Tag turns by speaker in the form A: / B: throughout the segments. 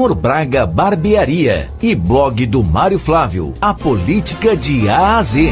A: Júnior Braga Barbearia e blog do Mário Flávio, a política de A a Z.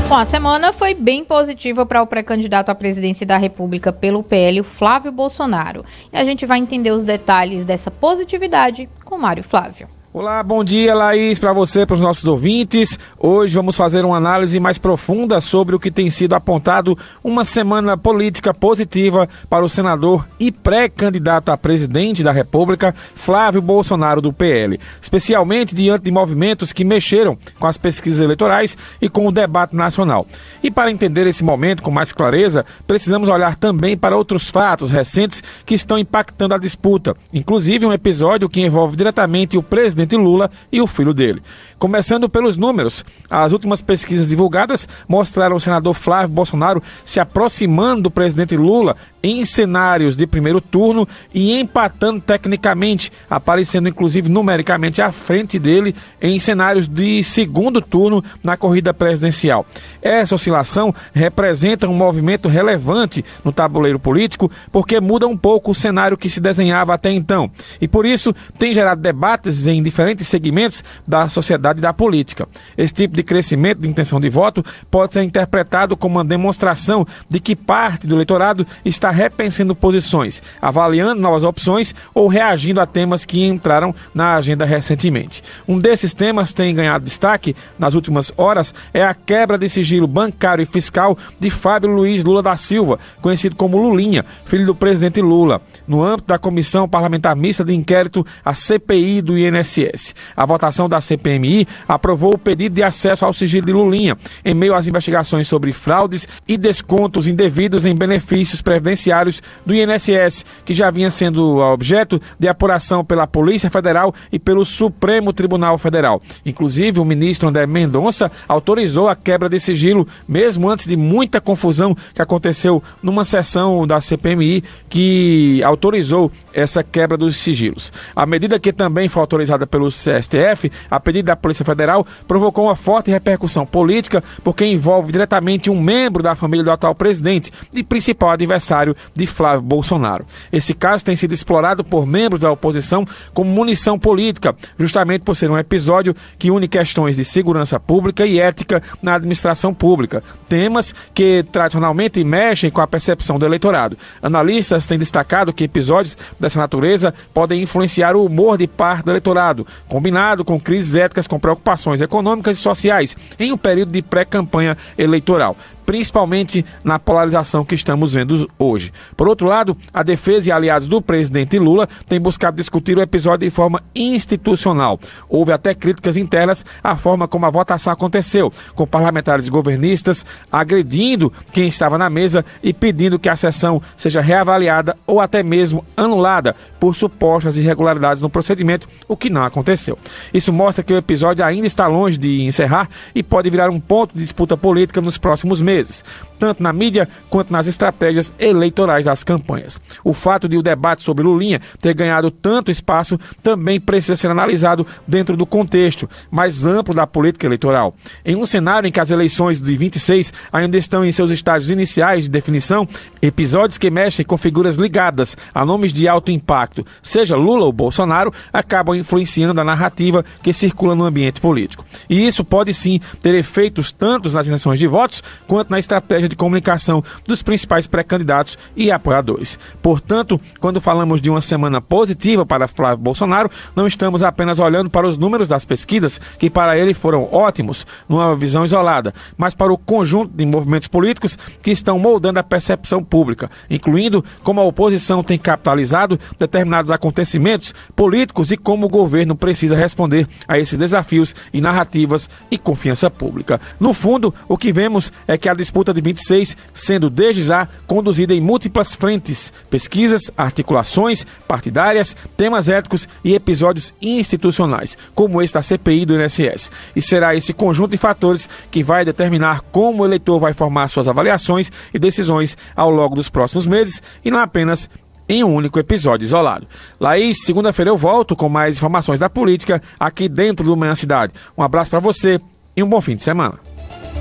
B: Bom, a semana foi bem positiva para o pré-candidato à presidência da República pelo PL, Flávio Bolsonaro. E a gente vai entender os detalhes dessa positividade com Mário Flávio.
C: Olá, bom dia, Laís, para você, para os nossos ouvintes. Hoje vamos fazer uma análise mais profunda sobre o que tem sido apontado uma semana política positiva para o senador e pré-candidato a presidente da República, Flávio Bolsonaro, do PL, especialmente diante de movimentos que mexeram com as pesquisas eleitorais e com o debate nacional. E para entender esse momento com mais clareza, precisamos olhar também para outros fatos recentes que estão impactando a disputa, inclusive um episódio que envolve diretamente o presidente Lula e o filho dele. Começando pelos números, as últimas pesquisas divulgadas mostraram o senador Flávio Bolsonaro se aproximando do presidente Lula em cenários de primeiro turno e empatando tecnicamente, aparecendo inclusive numericamente à frente dele em cenários de segundo turno na corrida presidencial. Essa oscilação representa um movimento relevante no tabuleiro político porque muda um pouco o cenário que se desenhava até então e por isso tem gerado debates em diferentes segmentos da sociedade e da política. Esse tipo de crescimento de intenção de voto pode ser interpretado como uma demonstração de que parte do eleitorado está repensando posições, avaliando novas opções ou reagindo a temas que entraram na agenda recentemente. Um desses temas tem ganhado destaque nas últimas horas é a quebra de sigilo bancário e fiscal de Fábio Luiz Lula da Silva, conhecido como Lulinha, filho do presidente Lula, no âmbito da Comissão Parlamentar Mista de Inquérito, a CPI do INSS. A votação da CPMI aprovou o pedido de acesso ao sigilo de Lulinha, em meio às investigações sobre fraudes e descontos indevidos em benefícios previdenciários do INSS, que já vinha sendo objeto de apuração pela Polícia Federal e pelo Supremo Tribunal Federal. Inclusive, o ministro André Mendonça autorizou a quebra de sigilo, mesmo antes de muita confusão que aconteceu numa sessão da CPMI que autorizou essa quebra dos sigilos. A medida, que também foi autorizada pelo STF, a pedido da Polícia Federal, provocou uma forte repercussão política porque envolve diretamente um membro da família do atual presidente e principal adversário de Flávio Bolsonaro. Esse caso tem sido explorado por membros da oposição como munição política, justamente por ser um episódio que une questões de segurança pública e ética na administração pública, temas que tradicionalmente mexem com a percepção do eleitorado. Analistas têm destacado que episódios dessa natureza podem influenciar o humor de parte do eleitorado, combinado com crises éticas com preocupações econômicas e sociais em um período de pré-campanha eleitoral, principalmente na polarização que estamos vendo hoje. Por outro lado, a defesa e aliados do presidente Lula têm buscado discutir o episódio de forma institucional. Houve até críticas internas à forma como a votação aconteceu, com parlamentares governistas agredindo quem estava na mesa e pedindo que a sessão seja reavaliada ou até mesmo anulada por supostas irregularidades no procedimento, o que não aconteceu. Isso mostra que o episódio ainda está longe de encerrar e pode virar um ponto de disputa política nos próximos meses, tanto na mídia quanto nas estratégias eleitorais das campanhas. O fato de o debate sobre Lulinha ter ganhado tanto espaço também precisa ser analisado dentro do contexto mais amplo da política eleitoral. Em um cenário em que as eleições de 26 ainda estão em seus estágios iniciais de definição, episódios que mexem com figuras ligadas a nomes de alto impacto, seja Lula ou Bolsonaro, acabam influenciando a narrativa que circula no ambiente político. E isso pode sim ter efeitos tanto nas intenções de votos quanto na estratégia de comunicação dos principais pré-candidatos e apoiadores. Portanto, quando falamos de uma semana positiva para Flávio Bolsonaro, não estamos apenas olhando para os números das pesquisas, que para ele foram ótimos, numa visão isolada, mas para o conjunto de movimentos políticos que estão moldando a percepção pública, incluindo como a oposição tem capitalizado determinados acontecimentos políticos e como o governo precisa responder a esses desafios e narrativas e confiança pública. No fundo, o que vemos é que a disputa de 26 sendo desde já conduzida em múltiplas frentes, pesquisas, articulações partidárias, temas éticos e episódios institucionais, como esse da CPI do INSS. E será esse conjunto de fatores que vai determinar como o eleitor vai formar suas avaliações e decisões ao longo dos próximos meses e não apenas em um único episódio isolado. Laís, segunda-feira eu volto com mais informações da política aqui dentro do Manhã Cidade. Um abraço para você e um bom fim de semana.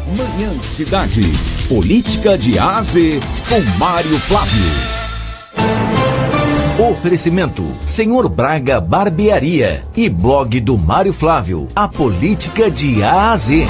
A: Manhã Cidade. Política de A a Z com Mário Flávio. Oferecimento Senhor Braga Barbearia e blog do Mário Flávio, a política de A a Z.